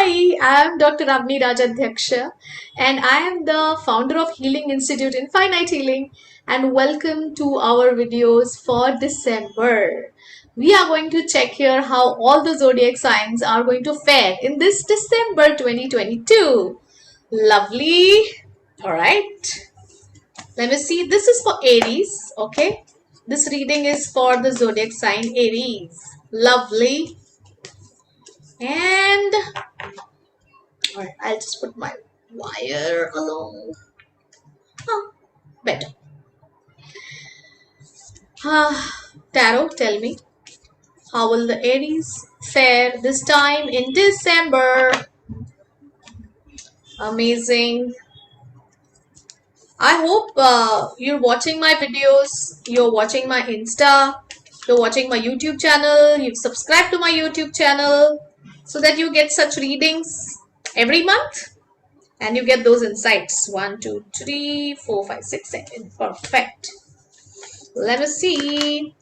Hi, I am Dr. Avanii Rajadhyaksha, and I am the founder of Healing Institute Infinite Healing. And welcome to our videos for December. We are going to check here how all the zodiac signs are going to fare in this December 2022. Lovely. All right. Let me see. This is for Aries. Okay. This reading is for the zodiac sign Aries. Lovely. And alright, I'll just put my wire along. Oh, better. Tarot, tell me, how will the Aries fare this time in December? Amazing. I hope you're watching my videos, you're watching my Insta, you're watching my YouTube channel, you've subscribed to my YouTube channel so that you get such readings every month. And you get those insights. 1, 2, 3, 4, 5, 6, 7. Perfect. Let us see.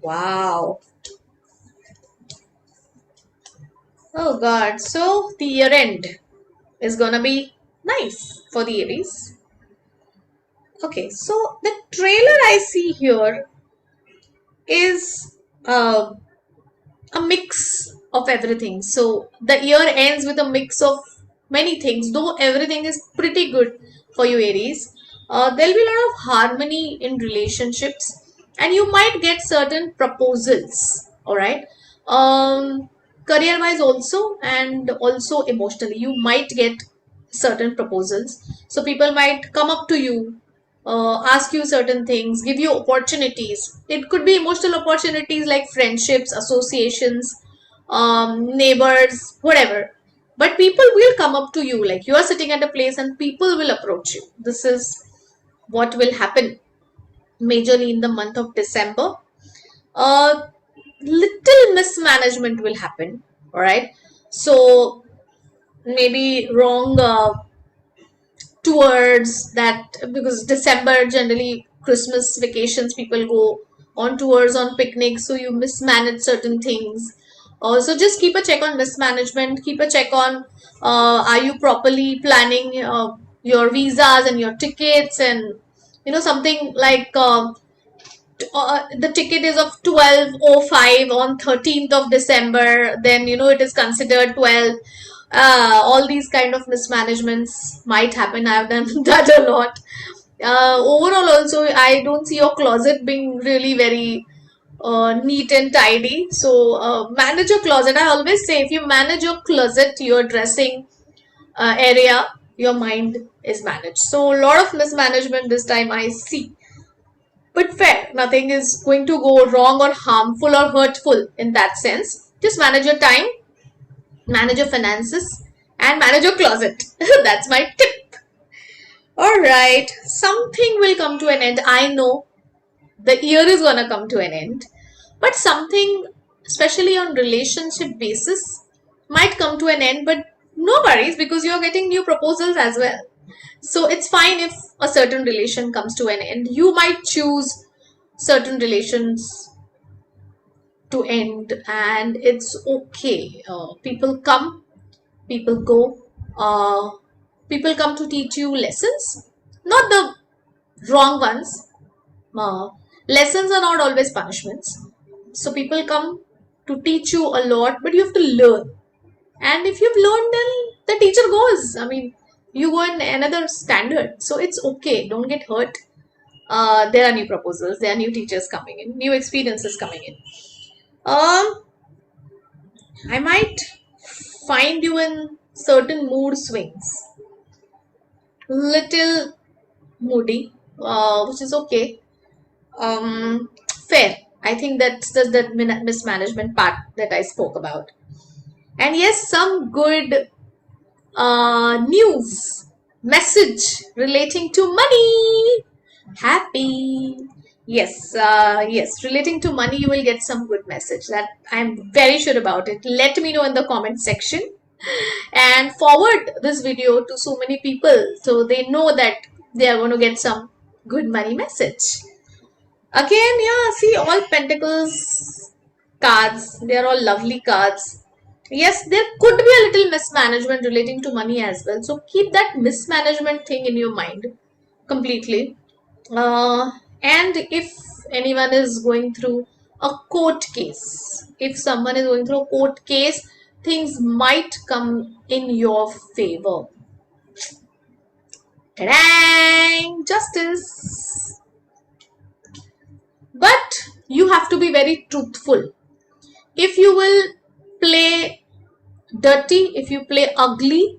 Wow. Oh God. So the year end is gonna be nice for the Aries. Okay. So the trailer I see here is a mix of everything. So the year ends with a mix of many things, though everything is pretty good for you, Aries. There'll be a lot of harmony in relationships, and you might get certain proposals. All right. Career wise also, and also emotionally, you might get certain proposals. So people might come up to you, ask you certain things, give you opportunities. It could be emotional opportunities like friendships, associations, neighbors, whatever. But people will come up to you, like you are sitting at a place and people will approach you. This is what will happen majorly in the month of December. Little mismanagement will happen. All right. So maybe wrong tours that, because December generally Christmas vacations, people go on tours, on picnics, so you mismanage certain things. So just keep a check on mismanagement, keep a check on are you properly planning your visas and your tickets, and something like the ticket is of 12:05 on 13th of December, then it is considered 12. All these kind of mismanagements might happen. I've done that a lot. Overall also, I don't see your closet being really very neat and tidy. So manage your closet. I always say, if you manage your closet, your dressing area, your mind is managed. So a lot of mismanagement this time I see. But fair, nothing is going to go wrong or harmful or hurtful in that sense. Just manage your time, manage your finances, and manage your closet. That's my tip. Alright, something will come to an end. I know the year is gonna come to an end, but something, especially on relationship basis, might come to an end, but no worries, because you're getting new proposals as well. So it's fine if a certain relation comes to an end. You might choose certain relations to end, and it's okay. People come, people go. People come to teach you lessons, not the wrong ones. Uh, Lessons are not always punishments. So people come to teach you a lot, but you have to learn. And if you've learned, then the teacher goes. I mean, you go in another standard. So it's okay. Don't get hurt. There are new proposals. There are new teachers coming in. New experiences coming in. I might find you in certain mood swings. Little moody, which is okay. Fair. I think that's the mismanagement part that I spoke about. And yes, some good news, message relating to money. Happy. Yes, yes, relating to money, you will get some good message. That I'm very sure about it. Let me know in the comment section, and forward this video to so many people so they know that they are going to get some good money message. Again, yeah, see, all pentacles cards, they are all lovely cards. Yes, there could be a little mismanagement relating to money as well. So keep that mismanagement thing in your mind completely. And if anyone is going through a court case, if someone is going through a court case, things might come in your favor. Ta-dang! Justice. But you have to be very truthful. If you will play dirty, if you play ugly,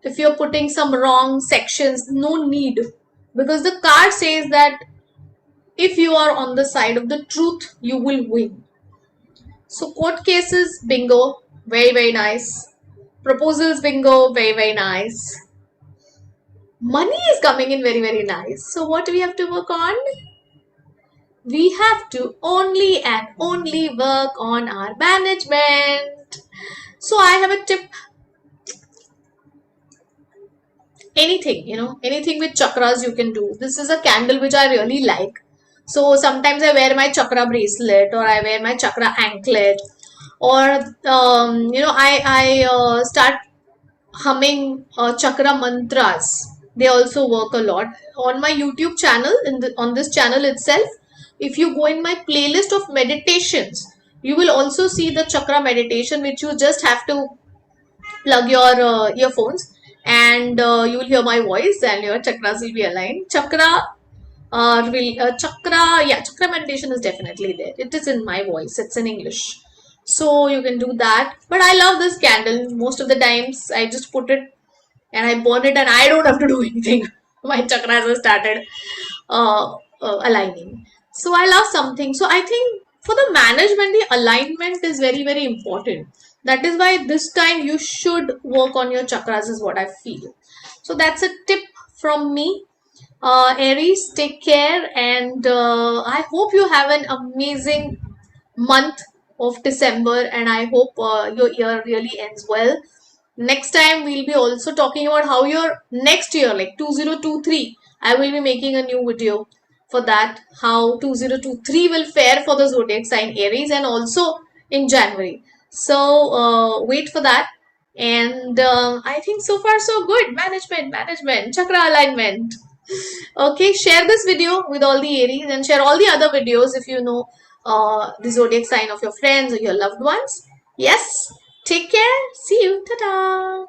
if you're putting some wrong sections, no need. Because the card says that if you are on the side of the truth, you will win. So court cases, bingo, very, very nice. Proposals, bingo, very, very nice. Money is coming in very, very nice. So what do we have to work on? We have to only and only work on our management. So I have a tip. Anything with chakras you can do. This is a candle which I really like. So sometimes I wear my chakra bracelet, or I wear my chakra anklet, or I start humming chakra mantras. They also work a lot on my YouTube channel. On this channel itself, if you go in my playlist of meditations, you will also see the chakra meditation, which you just have to plug your earphones, and you will hear my voice and your chakras will be aligned. Chakra meditation is definitely there. It is in my voice, it's in English, so you can do that. But I love this candle. Most of the times I just put it and I burn it and I don't have to do anything. My chakras have started aligning. So I love something. So I think for the management, the alignment is very, very important. That is why this time you should work on your chakras, is what I feel. So that's a tip from me. Aries, take care, and I hope you have an amazing month of December, and I hope your year really ends well. Next time we'll be also talking about how your next year, like 2023, I will be making a new video for that, how 2023 will fare for the zodiac sign Aries, and also in January. So wait for that. And I think so far so good. Management, chakra alignment. Okay, share this video with all the Aries and share all the other videos if you know the zodiac sign of your friends or your loved ones. Yes, take care. See you. Ta-da.